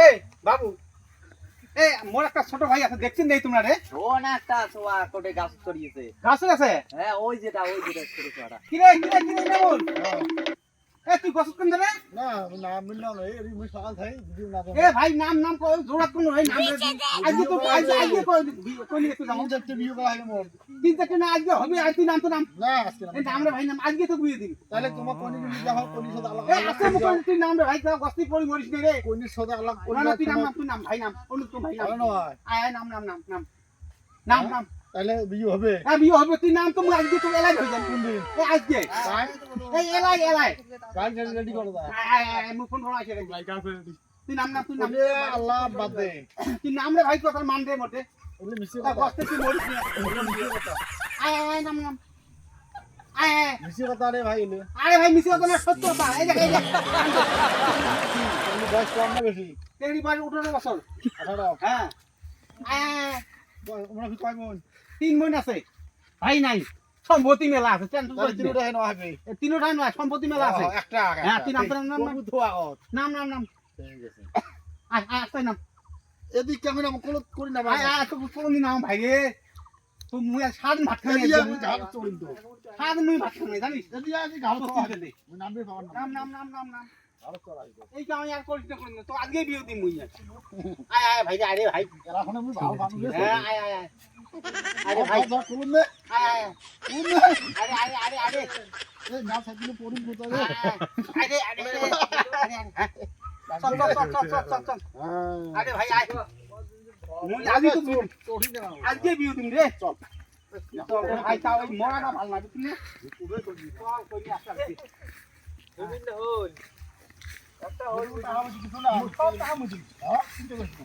এই বাবু, এই মোর একটা ছোট ভাই আছে, দেখছেন নেই তোমরা রে? ও না একটা ছোয়া কোটে গাছ ছড়িয়েছে। গাছে আছে? হ্যাঁ ওই যেটা ছোট ছোয়াটা। কিরে নেমন? এ তুই গছত কোন ধরে? না নাম মিলনা নাই এরি মুই সকাল থাই ভিডিও না এ ভাই নাম কই জোড়া কোন ভাই নাম আজকে তো আজকে কই নিয়ে তুই আমি যাতে ভিডিও করা হলো মোর তিন চারটে না আজকে হবে, আজ তুই নাম তো নাম না আজকে না এই নাম রে ভাই নাম আজকে তো বুঝিয়ে দিবি। তাহলে তোমার কোনি মিলি যাও কোনি সাথে আলাদা এই আজকে মো তুই নাম রে ভাই তো গস্তি পড়ি মরিস নে রে। কোনি সাথে আলাদা না না তুই নাম ভাই নাম অনু তো ভাই নাম ভালো নয় আয় নাম নাম তাহলে ভিডিও হবে হ্যাঁ বিয়ে হবে, তুই নাম তো মু আজকে তো এলাই হয়ে যান কোন দিন এই আজকে কাল এই এলাই কাল রেডি করে দাও আয় মু ফোন করা আছে রে লাইক আছে তুই নাম ওরে আল্লাহ বাদ দে তুই নাম রে ভাই কথা মান দে মোটে ওরে মিছি তা কথা গস্তে তুই মরিস না মিছি কথা আয় নাম আয় মিছি কথা রে ভাই এলে আরে ভাই মিছে কথা না সত্য কথা এই দেখ তুমি বয়স কম না বেশি তেরি বাড়ি 18 বছর 18 হ্যাঁ আয় তোমরা কি কয় মন 3 বোন আছে ভাই নাই সম্পত্তি মেলা আছে টেনশন তাহলে করিস তিনটা না হেন হবে তিনটা নয় সম্পত্তি মেলা আছে একটা হ্যাঁ তুই নাম নাম তো আগত নাম ঠিক আছে আয় তুই নাম এদিক কেমন আমি কল করি না ভাই আয় তো কোন নাম ভাই রে তুই মুই সাত ভাত খাই এদিকে আমি ঘাট চড়িন তো সাত মুই ভাত খাই জানিস এদিকে আমি ঘাট তো চড়িন দে আমি নামবে পাওয়ার না নাম ভালো চড়াই এই কাম আর করিস না তো আজকে বিয়ে দিই মুই আয় ভাই আরে ভাই এখন আমি ভালো ভালো হ্যাঁ আয় আরে ভাই খুলুন দে আয় খুলুন দে আরে এই না থাকিলে পড়ি কোথা রে চল আরে ভাই আয় মুই আজকে তো চড়ি না আজকে বিয়ে দিম রে চল ভাই তাও ওই মরাটা ভালো না বুঝলি চল কই আসতে বিভিন্ন হল একটা হল কিছু না সব টাকা মুজি হ্যাঁ চিন্তা করিস না